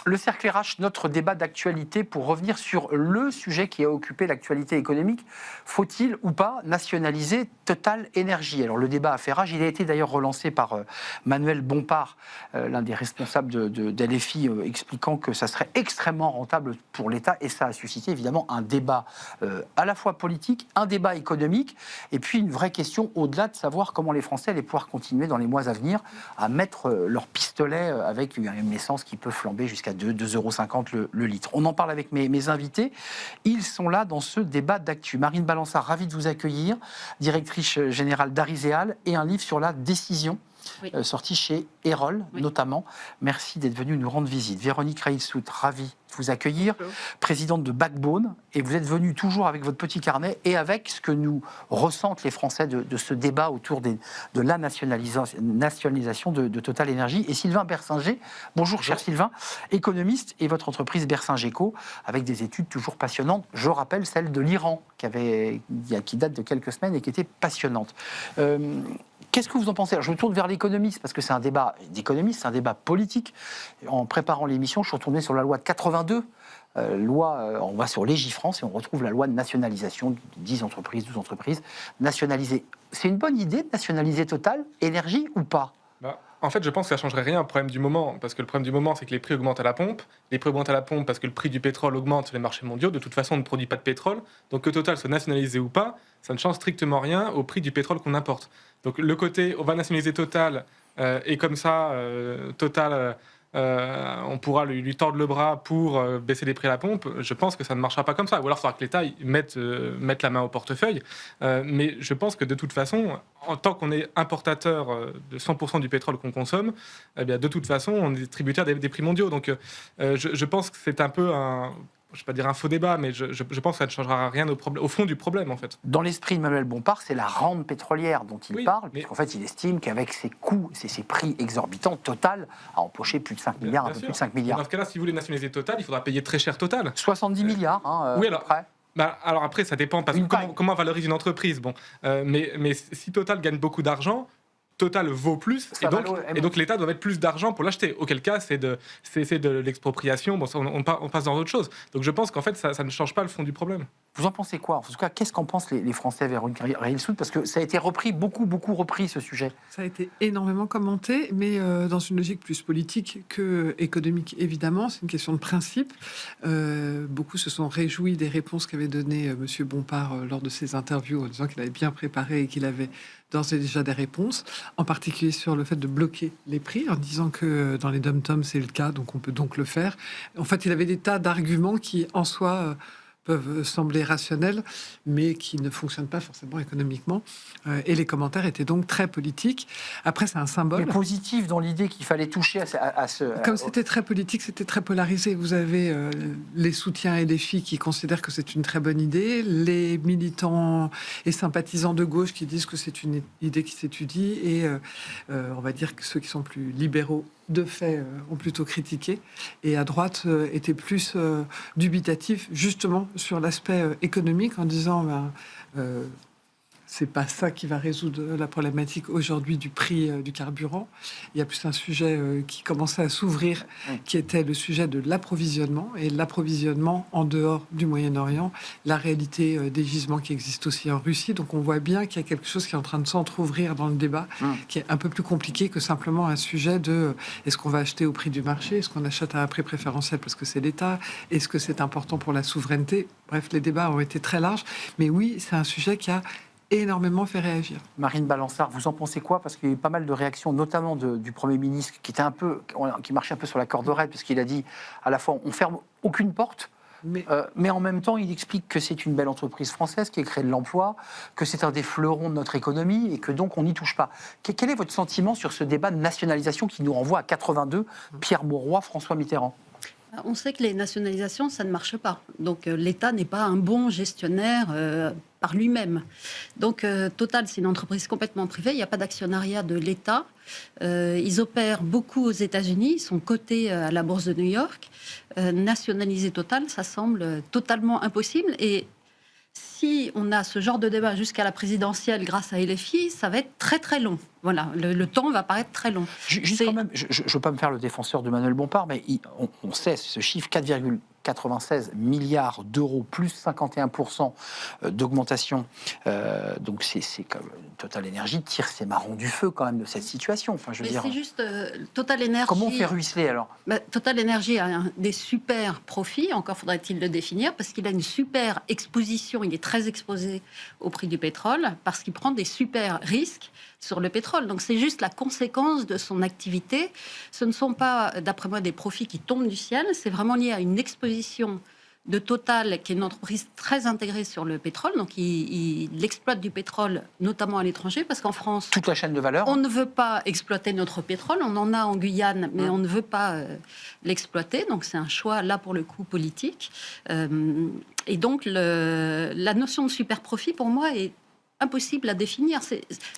Le cercle RH, notre débat d'actualité pour revenir sur le sujet qui a occupé l'actualité économique. Faut-il ou pas nationaliser Total Énergie? Alors le débat a fait rage. Il a été d'ailleurs relancé par Manuel Bompard, l'un des responsables d'LFI, expliquant que ça serait extrêmement rentable pour l'État. Et ça a suscité évidemment un débat à la fois politique, un débat économique, et puis une vraie question au-delà de savoir comment les Français allaient pouvoir continuer dans les mois à venir à mettre leur pistolet avec une essence qui peut flamber jusqu'à 2,50 € le litre. On en parle avec mes invités. Ils sont là dans ce débat d'actu. Marine Balançard, ravie de vous accueillir, directrice générale d'Ariséal, et un livre sur la décision. Oui. Sorti chez Erol, oui, notamment. Merci d'être venu nous rendre visite. Véronique Reilsout, ravie de vous accueillir, présidente de Backbone, et vous êtes venue toujours avec votre petit carnet et avec ce que nous ressentent les Français de ce débat autour de la nationalisation de Total Énergie. Et Sylvain Bersinger, bonjour cher Sylvain, économiste, et votre entreprise Bersingeco, avec des études toujours passionnantes, je rappelle celle de l'Iran, qui date de quelques semaines et qui était passionnante. Qu'est-ce que vous en pensez? Alors, je me tourne vers l'économiste, parce que c'est un débat d'économiste, c'est un débat politique. En préparant l'émission, je suis retourné sur la loi de 82. On va sur Légifrance et on retrouve la loi de nationalisation de 10 entreprises, 12 entreprises nationalisées. C'est une bonne idée de nationaliser Total Énergie ou pas? En fait, je pense que ça ne changerait rien au problème du moment, parce que le problème du moment, c'est que les prix augmentent à la pompe. Les prix augmentent à la pompe parce que le prix du pétrole augmente sur les marchés mondiaux. De toute façon, on ne produit pas de pétrole. Donc que Total soit nationalisé ou pas, ça ne change strictement rien au prix du pétrole qu'on importe. Donc le côté, on va nationaliser Total, et comme ça, Total... on pourra lui tordre le bras pour baisser les prix à la pompe. Je pense que ça ne marchera pas comme ça. Ou alors il faudra que l'État mette la main au portefeuille. Mais je pense que de toute façon, en tant qu'on est importateur de 100% du pétrole qu'on consomme, eh bien, de toute façon, on est tributaire des prix mondiaux. Donc je pense que c'est un peu je ne vais pas dire un faux débat, mais je pense que ça ne changera rien au fond du problème, en fait. Dans l'esprit de Manuel Bompard, c'est la rente pétrolière dont il parle, puisqu'en fait, il estime qu'avec ses coûts, ses prix exorbitants, Total a empoché plus de 5 milliards, un peu plus de 5 milliards. Dans ce cas-là, si vous voulez nationaliser Total, il faudra payer très cher Total. 70 milliards, oui, alors, à peu près. Alors après, ça dépend, parce que comment on valorise une entreprise. Bon, mais si Total gagne beaucoup d'argent, Total vaut plus, et donc l'État doit mettre plus d'argent pour l'acheter. Auquel cas, c'est de l'expropriation. Bon, on passe dans autre chose. Donc je pense qu'en fait, ça ne change pas le fond du problème. Vous en pensez quoi? En tout cas, qu'est-ce qu'en pensent les Français, Véronique Reilsout? Parce que ça a été repris, beaucoup repris, ce sujet. Ça a été énormément commenté, mais dans une logique plus politique que économique, évidemment. C'est une question de principe. Beaucoup se sont réjouis des réponses qu'avait données M. Bompard lors de ses interviews, en disant qu'il avait bien préparé et qu'il avait d'ores et déjà des réponses, en particulier sur le fait de bloquer les prix, en disant que dans les dom-toms, c'est le cas, donc on peut donc le faire. En fait, il avait des tas d'arguments qui, en soi... peuvent sembler rationnels, mais qui ne fonctionnent pas forcément économiquement. Et les commentaires étaient donc très politiques. Après, c'est un symbole. Mais positif dans l'idée qu'il fallait toucher à ce... Comme c'était très politique, c'était très polarisé. Vous avez les soutiens et les filles qui considèrent que c'est une très bonne idée, les militants et sympathisants de gauche qui disent que c'est une idée qui s'étudie, et on va dire que ceux qui sont plus libéraux de fait, ont plutôt critiqué, et à droite était plus dubitatif, justement, sur l'aspect économique, en disant c'est pas ça qui va résoudre la problématique aujourd'hui du prix du carburant. Il y a plus un sujet qui commençait à s'ouvrir, qui était le sujet de l'approvisionnement, et l'approvisionnement en dehors du Moyen-Orient, la réalité des gisements qui existent aussi en Russie. Donc on voit bien qu'il y a quelque chose qui est en train de s'entrouvrir dans le débat, qui est un peu plus compliqué que simplement un sujet de est-ce qu'on va acheter au prix du marché, est-ce qu'on achète à un prix préférentiel parce que c'est l'État, est-ce que c'est important pour la souveraineté. Bref, les débats ont été très larges, mais oui, c'est un sujet qui a énormément fait réagir. Marine Balançard, vous en pensez quoi? Parce qu'il y a eu pas mal de réactions, notamment du Premier ministre, qui marchait un peu sur la corde raide, parce qu'il a dit à la fois on ferme aucune porte, mais en même temps il explique que c'est une belle entreprise française qui a créé de l'emploi, que c'est un des fleurons de notre économie et que donc on n'y touche pas. Quel est votre sentiment sur ce débat de nationalisation qui nous renvoie à 82, Pierre Mauroy, François Mitterrand? On sait que les nationalisations, ça ne marche pas. Donc l'État n'est pas un bon gestionnaire par lui-même. Donc Total, c'est une entreprise complètement privée. Il n'y a pas d'actionnariat de l'État. Ils opèrent beaucoup aux États-Unis. Ils sont cotés à la bourse de New York. Nationaliser Total, ça semble totalement impossible. Et si on a ce genre de débat jusqu'à la présidentielle grâce à LFI, ça va être très très long. Voilà, le temps va paraître très long. Juste quand même, je ne veux pas me faire le défenseur de Manuel Bompard, mais on sait ce chiffre, 4,96 milliards d'euros, plus 51% d'augmentation. Donc c'est comme Total Energy tire ses marrons du feu quand même de cette situation. Enfin, je veux dire, c'est juste Total Energy. comment on fait ruisseler alors? Total Energy a des super profits, encore faudrait-il le définir, parce qu'il a une super exposition, il est très exposé au prix du pétrole, parce qu'il prend des super risques sur le pétrole. Donc c'est juste la conséquence de son activité. Ce ne sont pas, d'après moi, des profits qui tombent du ciel, c'est vraiment lié à une exposition de Total, qui est une entreprise très intégrée sur le pétrole. Donc il exploite du pétrole, notamment à l'étranger, parce qu'en France, toute la chaîne de valeur, on ne veut pas exploiter notre pétrole. On en a en Guyane, mais on ne veut pas l'exploiter. Donc c'est un choix, là, pour le coup, politique. Et donc la notion de super profit, pour moi, est impossible à définir.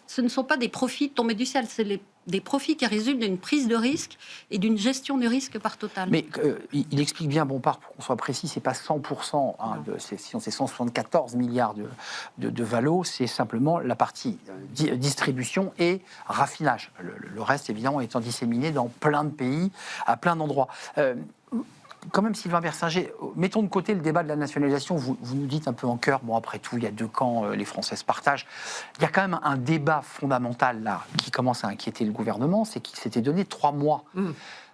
Ce ne sont pas des profits tombés du ciel, c'est des profits qui résultent d'une prise de risque et d'une gestion du risque par Total. Mais il explique bien, Bompard, pour qu'on soit précis, c'est pas 100%, sinon c'est 174 milliards de valo, c'est simplement la partie distribution et raffinage. Le reste, évidemment, étant disséminé dans plein de pays, à plein d'endroits. Quand même, Sylvain Bersinger, mettons de côté le débat de la nationalisation. Vous nous dites un peu en chœur, bon, après tout, il y a deux camps, les Français se partagent. Il y a quand même un débat fondamental, là, qui commence à inquiéter le gouvernement, c'est qu'il s'était donné 3 mois.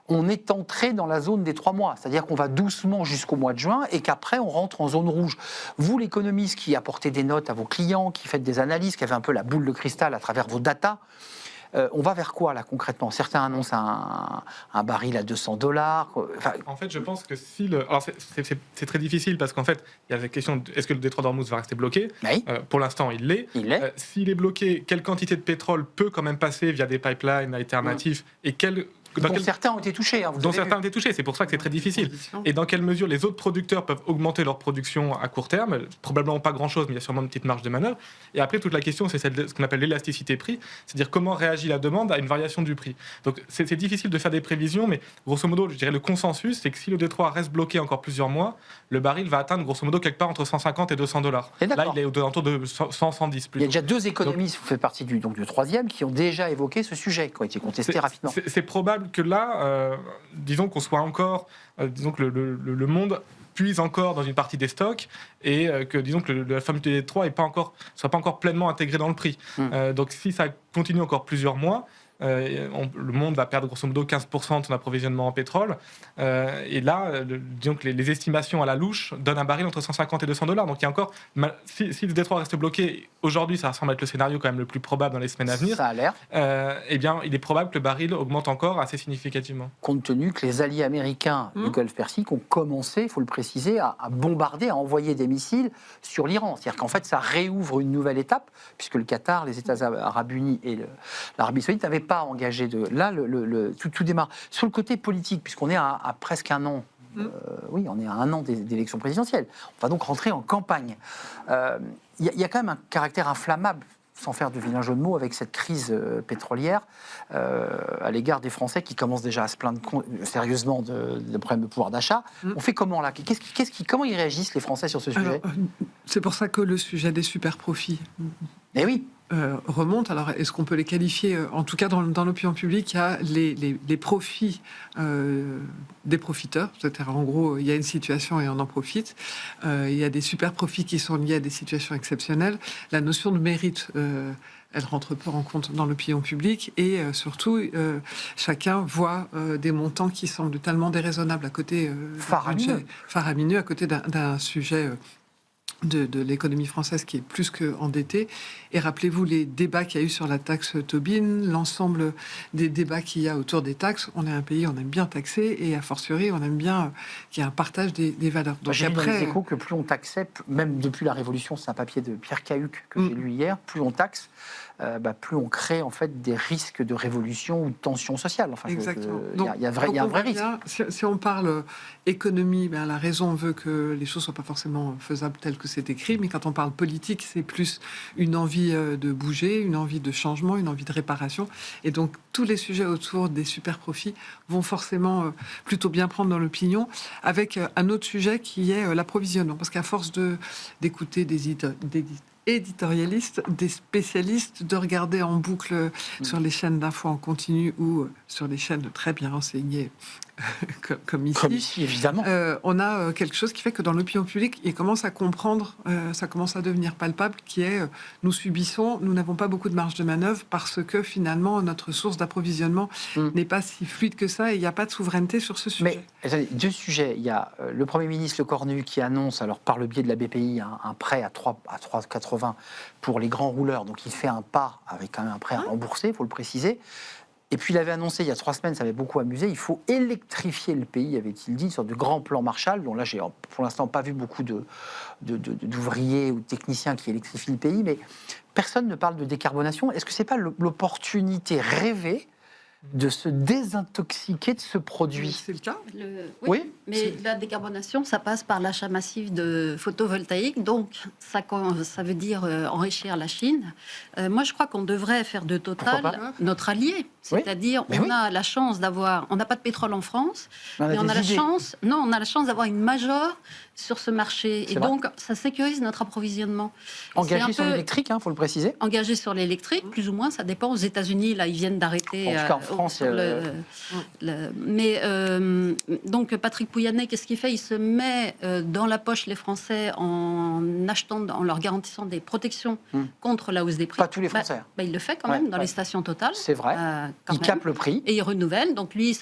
On est entré dans la zone des 3 mois, c'est-à-dire qu'on va doucement jusqu'au mois de juin et qu'après, on rentre en zone rouge. Vous, l'économiste qui apportez des notes à vos clients, qui faites des analyses, qui avez un peu la boule de cristal à travers vos datas, on va vers quoi, là, concrètement? Certains annoncent un baril à $200. Enfin... En fait, je pense que si le... Alors, c'est très difficile parce qu'en fait, il y a la question de, est-ce que le détroit d'Ormuz va rester bloqué? Oui. Pour l'instant, il l'est. S'il est bloqué, quelle quantité de pétrole peut quand même passer via des pipelines alternatifs et certains ont été touchés. Certains ont été touchés, c'est pour ça que c'est très difficile. Et dans quelle mesure les autres producteurs peuvent augmenter leur production à court terme? Probablement pas grand-chose, mais il y a sûrement une petite marge de manœuvre. Et après, toute la question, c'est celle de ce qu'on appelle l'élasticité prix, c'est-à-dire comment réagit la demande à une variation du prix. Donc c'est difficile de faire des prévisions, mais grosso modo, je dirais le consensus, c'est que si le détroit reste bloqué encore plusieurs mois, le baril va atteindre grosso modo quelque part entre 150 et $200. Là, il est autour de 100-110. Il y a déjà 2 économistes, vous faites partie du troisième, qui ont déjà évoqué ce sujet, qui ont été contestés rapidement. C'est probable que là, disons qu'on soit encore, disons que le monde puise encore dans une partie des stocks et que disons que la famille des Détroit soit pas encore pleinement intégrée dans le prix. Donc si ça continue encore plusieurs mois, le monde va perdre grosso modo 15% de son approvisionnement en pétrole. Et là, disons que les estimations à la louche donnent un baril entre 150 et $200. Donc il y a encore, si le détroit reste bloqué, aujourd'hui ça semble être le scénario quand même le plus probable dans les semaines à venir. Ça a l'air. Eh bien, il est probable que le baril augmente encore assez significativement. Compte tenu que les alliés américains du Golfe Persique ont commencé, il faut le préciser, à bombarder, à envoyer des missiles sur l'Iran. C'est-à-dire qu'en fait, ça réouvre une nouvelle étape, puisque le Qatar, les États arabes unis et l'Arabie saoudite n'avaient pas engagé de... Là, tout démarre. Sur le côté politique, puisqu'on est à presque un an, oui, on est à un an d'élections présidentielles, on va donc rentrer en campagne. Il y a quand même un caractère inflammable, sans faire de vilain jeu de mots, avec cette crise pétrolière à l'égard des Français qui commencent déjà à se plaindre sérieusement de problèmes de pouvoir d'achat. On fait comment là? Comment ils réagissent les Français sur ce sujet? C'est pour ça que le sujet des super profits remonte. Alors, est-ce qu'on peut les qualifier? En tout cas, dans l'opinion publique, il y a les profits des profiteurs. C'est-à-dire, en gros, il y a une situation et on en profite. Il y a des super profits qui sont liés à des situations exceptionnelles. La notion de mérite, elle rentre peu en compte dans l'opinion publique. Et surtout, chacun voit des montants qui semblent tellement déraisonnables à côté faramineux à côté d'un sujet... De l'économie française qui est plus qu'endettée. Et rappelez-vous les débats qu'il y a eu sur la taxe Tobin, l'ensemble des débats qu'il y a autour des taxes. On est un pays, on aime bien taxer, et a fortiori, on aime bien qu'il y ait un partage des valeurs. Donc j'ai lu dans les Échos que plus on taxait, même depuis la Révolution, c'est un papier de Pierre Cahuc que j'ai lu hier, plus on taxe, plus on crée en fait des risques de révolution ou de tension sociale. Enfin, exactement. Il y a un vrai risque. Si on parle économie, la raison veut que les choses ne soient pas forcément faisables telles que c'est écrit, mais quand on parle politique, c'est plus une envie de bouger, une envie de changement, une envie de réparation. Et donc, tous les sujets autour des super profits vont forcément plutôt bien prendre dans l'opinion, avec un autre sujet qui est l'approvisionnement. Parce qu'à force d'écouter des éditorialistes, des spécialistes, de regarder en boucle sur les chaînes d'infos en continu ou sur les chaînes très bien renseignées comme ici. Comme ici, évidemment. On a quelque chose qui fait que dans l'opinion publique, il commence à comprendre, ça commence à devenir palpable, qui est nous subissons, nous n'avons pas beaucoup de marge de manœuvre parce que finalement notre source d'approvisionnement n'est pas si fluide que ça et il n'y a pas de souveraineté sur ce sujet. Mais attendez, deux sujets. Il y a le Premier ministre Le Cornu qui annonce, alors par le biais de la BPI, un prêt à 3,80 pour les grands rouleurs. Donc il fait un pas avec quand même un prêt à rembourser, il faut le préciser. Et puis il avait annoncé il y a 3 semaines, ça avait beaucoup amusé, il faut électrifier le pays, avait-il dit, une sorte de grand plan Marshall, dont là j'ai pour l'instant pas vu beaucoup d'ouvriers ou de techniciens qui électrifient le pays, mais personne ne parle de décarbonation. Est-ce que c'est pas l'opportunité rêvée de se désintoxiquer de ce produit? C'est le cas. Oui. Mais la décarbonation, ça passe par l'achat massif de photovoltaïque, donc ça veut dire enrichir la Chine. Moi, je crois qu'on devrait faire de Total notre allié. C'est-à-dire, on a la chance d'avoir... On n'a pas de pétrole en France, mais on a la chance... Non, on a la chance d'avoir une major sur ce marché. Et donc, ça sécurise notre approvisionnement. Engagé sur l'électrique, il faut le préciser. Engagé sur l'électrique, plus ou moins, ça dépend. Aux États-Unis, là, ils viennent d'arrêter... En tout cas, en France... Mais donc, Patrick Pouyanné, qu'est-ce qu'il fait? Il se met dans la poche les Français en achetant, en leur garantissant des protections contre la hausse des prix. Pas tous les Français. Il le fait quand même dans les stations Total. C'est vrai. Il capte le prix. Et il renouvelle. Donc lui,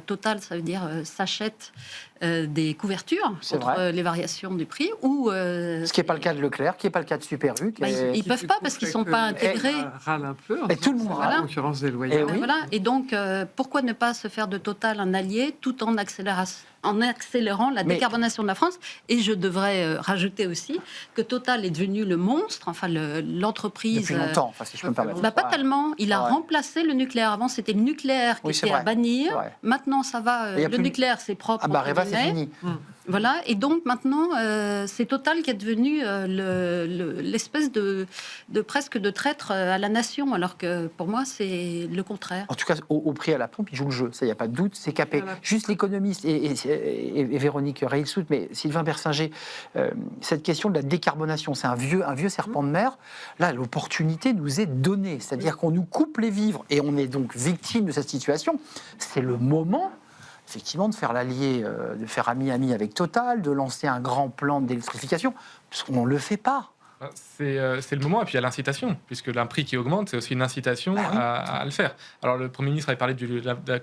Total, ça veut dire s'achète des couvertures contre les variations du prix. Ce qui n'est pas le cas de Leclerc, qui n'est pas le cas de Super U. Ils ne peuvent pas parce qu'ils ne sont pas intégrés. Râle un peu. Et tout le monde râle. Concurrence déloyale. Et donc, pourquoi ne pas se faire de Total un allié tout en accélérant la décarbonation de la France? Et je devrais rajouter aussi que Total est devenu le monstre, enfin l'entreprise... Depuis longtemps, si je peux me permettre. Pas tellement. Il a remplacé le nucléaire. Avant, c'était le nucléaire qui était à bannir. Maintenant, ça va. Le nucléaire, c'est propre. Areva, c'est fini. Voilà, et donc maintenant, c'est Total qui est devenu l'espèce de presque de traître à la nation, alors que pour moi, c'est le contraire. En tout cas, au prix à la pompe, il joue le jeu, ça, il n'y a pas de doute, c'est capé. Juste l'économiste et Véronique Reilsout, mais Sylvain Bersinger, cette question de la décarbonation, c'est un vieux serpent de mer. Là, l'opportunité nous est donnée, c'est-à-dire qu'on nous coupe les vivres, et on est donc victime de cette situation. C'est le moment... effectivement, de faire l'allié, de faire ami-ami avec Total, de lancer un grand plan d'électrification, parce qu'on ne le fait pas. C'est le moment, et puis il y a l'incitation, puisque un prix qui augmente, c'est aussi une incitation à le faire. Alors le Premier ministre avait parlé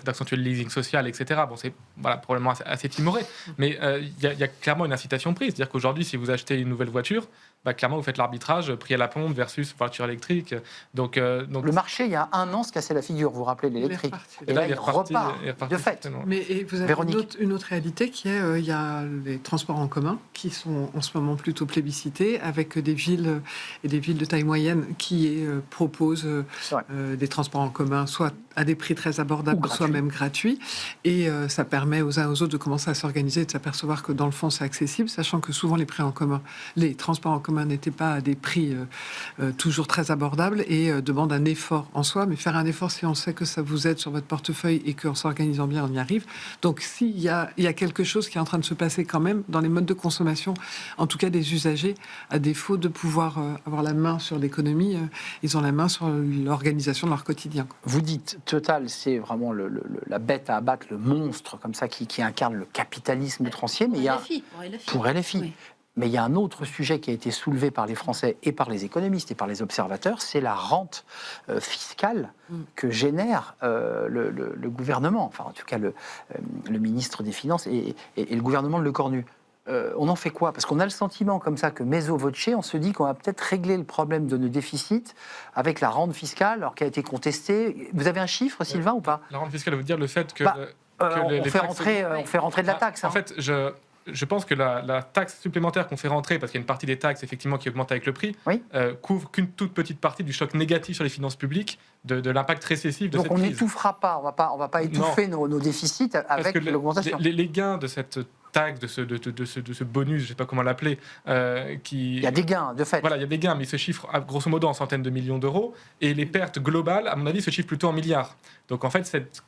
d'accentuer le leasing social, etc. Bon, c'est probablement assez timoré, mais il y a clairement une incitation prise. C'est-à-dire qu'aujourd'hui, si vous achetez une nouvelle voiture, clairement, vous faites l'arbitrage, prix à la pompe versus voiture électrique. Donc, le marché, il y a 1 an, se cassait la figure, vous vous rappelez, l'électrique. Et là, il repart de fait. Mais vous avez une autre réalité qui est, il y a les transports en commun qui sont en ce moment plutôt plébiscités, avec des villes et des villes de taille moyenne qui proposent des transports en commun, soit à des prix très abordables, soit même gratuits. Et ça permet aux uns aux autres de commencer à s'organiser et de s'apercevoir que dans le fond, c'est accessible, sachant que souvent les transports en commun n'étaient pas à des prix toujours très abordables et demandent un effort en soi. Mais faire un effort, si on sait que ça vous aide sur votre portefeuille et qu'en s'organisant bien, on y arrive. Donc, s'il y a quelque chose qui est en train de se passer quand même dans les modes de consommation, en tout cas des usagers, à défaut de pouvoir avoir la main sur l'économie, ils ont la main sur l'organisation de leur quotidien. Vous dites, Total, c'est vraiment la bête à abattre, le monstre comme ça qui incarne le capitalisme outrancier. Mais pour LFI. Oui. Mais il y a un autre sujet qui a été soulevé par les Français et par les économistes et par les observateurs, c'est la rente fiscale que génère le gouvernement, enfin en tout cas le ministre des Finances et le gouvernement de Le Cornu. On en fait quoi? Parce qu'on a le sentiment comme ça que mezzo voce, on se dit qu'on va peut-être régler le problème de nos déficits avec la rente fiscale, alors qu'elle a été contestée. Vous avez un chiffre, Sylvain, ou pas? La rente fiscale veut dire le fait que... on fait rentrer de la taxe. En fait, je pense que la taxe supplémentaire qu'on fait rentrer, parce qu'il y a une partie des taxes effectivement qui augmente avec le prix, couvre qu'une toute petite partie du choc négatif sur les finances publiques, de l'impact récessif de cette crise. Donc on n'étouffera pas, on va pas étouffer nos déficits avec l'augmentation. Les gains de cette taxe, de ce bonus, je ne sais pas comment l'appeler, Il y a des gains, de fait. Voilà, il y a des gains, mais ils se chiffrent grosso modo en centaines de millions d'euros. Et les pertes globales, à mon avis, se chiffrent plutôt en milliards. Donc en fait,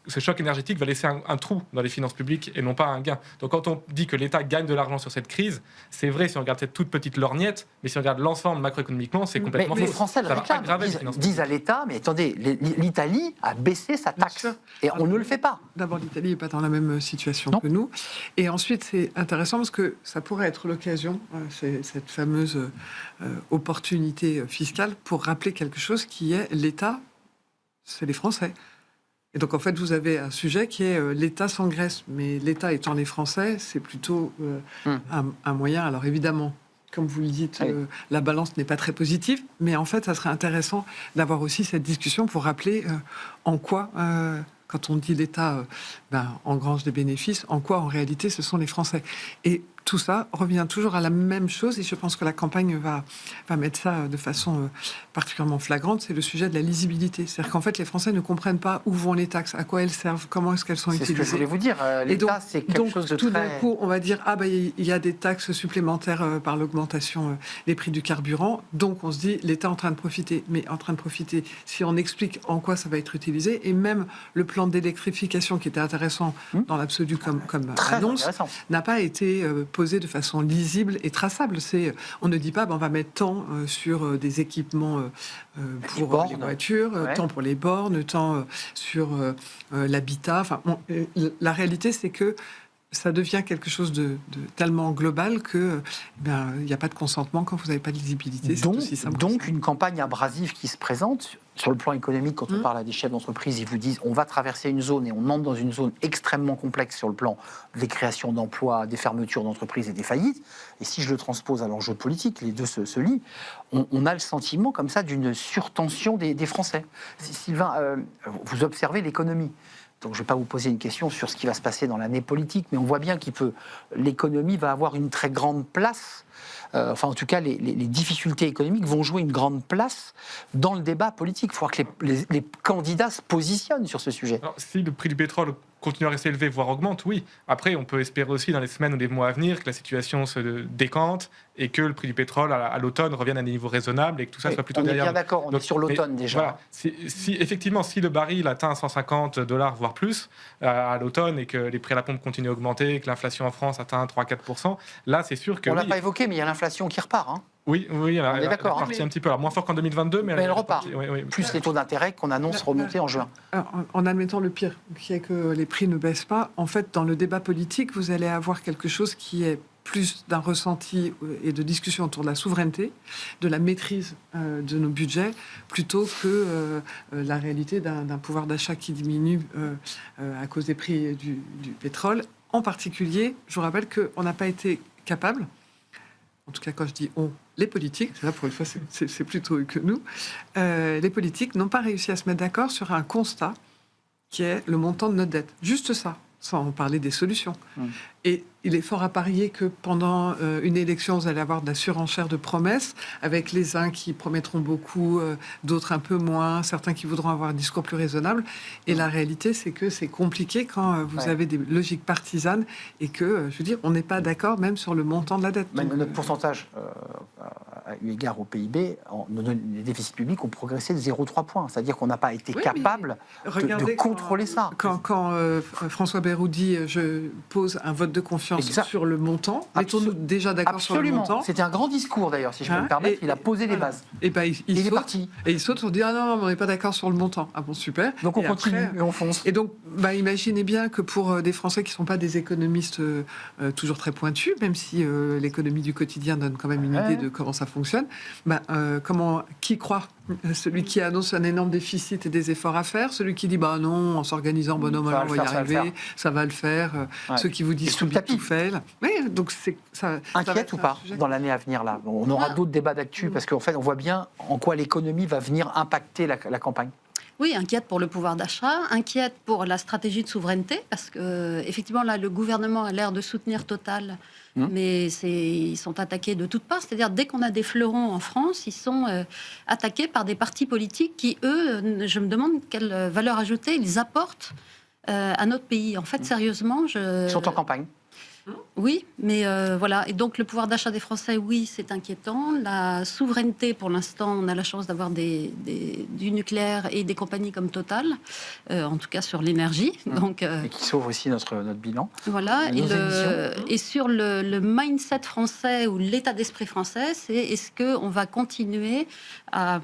ce choc énergétique va laisser un trou dans les finances publiques et non pas un gain. Donc quand on dit que l'État gagne de l'argent sur cette crise, c'est vrai si on regarde cette toute petite lorgnette, mais si on regarde l'ensemble macroéconomiquement, c'est complètement mais faux. les Français le Ça va réclament, aggraver les finances disent à l'État, mais attendez, l'Italie a baissé sa taxe. sûr. Et on ne le fait pas. D'abord, l'Italie n'est pas dans la même situation Non. que nous. Et ensuite, c'est intéressant parce que ça pourrait être l'occasion, cette fameuse opportunité fiscale, pour rappeler quelque chose qui est l'État, c'est les Français. Et donc, en fait, vous avez un sujet qui est l'État s'engraisse. Mais l'État étant les Français, c'est plutôt un moyen. Alors, évidemment, comme vous le dites, Oui. la balance n'est pas très positive. Mais en fait, ça serait intéressant d'avoir aussi cette discussion pour rappeler en quoi, quand on dit l'État engrange des bénéfices, en quoi, en réalité, ce sont les Français. Et tout ça revient toujours à la même chose, et je pense que la campagne va mettre ça de façon particulièrement flagrante, c'est le sujet de la lisibilité. C'est-à-dire qu'en fait, les Français ne comprennent pas où vont les taxes, à quoi elles servent, comment est-ce qu'elles sont C'est utilisées. ce que je voulais vous dire. L'État, c'est quelque chose de tout très... d'un coup, on va dire, il y a des taxes supplémentaires par l'augmentation des prix du carburant, donc on se dit, l'État est en train de profiter. Mais en train de profiter, si on explique en quoi ça va être utilisé, et même le plan d'électrification qui était intéressant dans l'absolu comme Très annonce, intéressant. n'a pas été posé de façon lisible et traçable. On ne dit pas on va mettre tant sur des équipements pour bornes. les voitures, Ouais. tant pour les bornes, tant sur l'habitat. Enfin, la réalité, c'est que ça devient quelque chose de tellement global que il n'y a pas de consentement quand vous n'avez pas de lisibilité. C'est aussi simple que Donc ça. une campagne abrasive qui se présente. Sur le plan économique, quand on parle à des chefs d'entreprise, ils vous disent on va traverser une zone et on entre dans une zone extrêmement complexe sur le plan des créations d'emplois, des fermetures d'entreprises et des faillites. Et si je le transpose à l'enjeu politique, les deux se lient, on a le sentiment comme ça d'une surtension des Français. Sylvain, vous observez l'économie. Donc je ne vais pas vous poser une question sur ce qui va se passer dans l'année politique, mais on voit bien l'économie va avoir une très grande place. En tout cas, les difficultés économiques vont jouer une grande place dans le débat politique. Il faut que les candidats se positionnent sur ce sujet. Alors, si le prix du pétrole continue à rester élevé, voire augmente, oui. Après, on peut espérer aussi dans les semaines ou les mois à venir que la situation se décante et que le prix du pétrole à l'automne revienne à des niveaux raisonnables et que tout ça soit plutôt on est derrière. bien d'accord, on est sur l'automne déjà. Voilà. Effectivement, si le baril atteint $150, voire plus, à l'automne, et que les prix à la pompe continuent à augmenter, et que l'inflation en France atteint 3-4%, là, c'est sûr que... On ne l'a pas évoqué, mais il y a l'inflation qui repart. Hein. Oui, On est d'accord, elle est partie un petit peu. Alors, moins fort qu'en 2022, mais Elle repart. Oui. Plus les taux d'intérêt qu'on annonce remonter en juin. Alors, en admettant le pire, qui est que les prix ne baissent pas, en fait, dans le débat politique, vous allez avoir quelque chose qui est plus d'un ressenti et de discussion autour de la souveraineté, de la maîtrise de nos budgets, plutôt que la réalité d'un pouvoir d'achat qui diminue à cause des prix du pétrole. En particulier, je vous rappelle qu'on n'a pas été capable, en tout cas quand je dis on, les politiques, là pour une fois c'est plutôt eux que nous, les politiques n'ont pas réussi à se mettre d'accord sur un constat qui est le montant de notre dette. Juste ça, sans parler des solutions. Et il est fort à parier que pendant une élection, vous allez avoir de la surenchère de promesses, avec les uns qui promettront beaucoup, d'autres un peu moins, certains qui voudront avoir un discours plus raisonnable. Et la réalité, c'est que c'est compliqué quand vous avez des logiques partisanes et que, je veux dire, on n'est pas d'accord même sur le montant de la dette. Même Donc, notre pourcentage, à eu égard au PIB, les déficits publics ont progressé de 0,3 points. C'est-à-dire qu'on n'a pas été Oui, capable de contrôler ça. Quand François Bayrou dit je pose un vote de confiance Exact. sur le montant, mettons-nous déjà d'accord sur le Absolument. montant. C'était un grand discours d'ailleurs, si je peux Hein, me permettre. et- Il a posé les voilà. bases. Et ben il Il est saute, parti. et il saute, on dit ah non, on n'est pas d'accord sur le montant. Ah bon, super. Donc on Et continue après- et on fonce. Et donc, imaginez bien que pour des Français qui ne sont pas des économistes toujours très pointus, même si l'économie du quotidien donne quand même une Ouais. idée de comment ça fonctionne, qui croit celui qui annonce un énorme déficit et des efforts à faire, celui qui dit bah non, en s'organisant, bonhomme, Ça va on le va y faire, ça va le arriver, ça va le faire. Ouais. Ceux qui vous Et disent sous le tout tapis. tout fait. Oui, donc ça va Inquiète être ou un pas sujet. dans l'année à venir là? On aura d'autres débats d'actu parce qu'en fait on voit bien en quoi l'économie va venir impacter la campagne. Oui, inquiète pour le pouvoir d'achat, inquiète pour la stratégie de souveraineté, parce que effectivement là, le gouvernement a l'air de soutenir Total, mais ils sont attaqués de toutes parts. C'est-à-dire dès qu'on a des fleurons en France, ils sont attaqués par des partis politiques qui, eux, je me demande quelle valeur ajoutée ils apportent à notre pays. En fait, sérieusement, Ils sont en campagne. Oui, mais voilà. Et donc, le pouvoir d'achat des Français, oui, c'est inquiétant. La souveraineté, pour l'instant, on a la chance d'avoir du nucléaire et des compagnies comme Total, en tout cas sur l'énergie. Donc, Et qui sauve aussi notre bilan. voilà. Nos émissions. Et sur le mindset français ou l'état d'esprit français, c'est est-ce qu'on va continuer à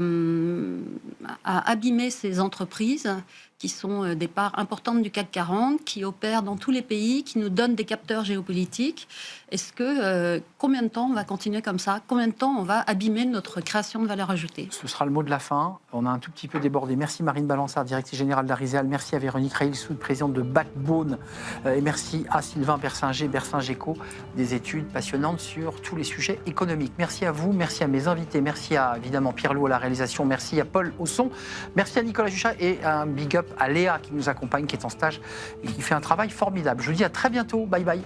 abîmer ces entreprises qui sont des parts importantes du CAC 40, qui opèrent dans tous les pays, qui nous donnent des capteurs géopolitiques. Est-ce que combien de temps on va continuer comme ça? Combien de temps on va abîmer notre création de valeur ajoutée? Ce sera le mot de la fin. On a un tout petit peu débordé. Merci Marine Balançard, directrice générale d'Ariséal. Merci à Véronique Reilsoud, présidente de Backbone. Et merci à Sylvain Bersinger-Geco, des études passionnantes sur tous les sujets économiques. Merci à vous, merci à mes invités, merci à évidemment Pierre Lou à la réalisation, merci à Paul au son, merci à Nicolas Juchat et un big up à Léa qui nous accompagne, qui est en stage et qui fait un travail formidable. Je vous dis à très bientôt. Bye bye.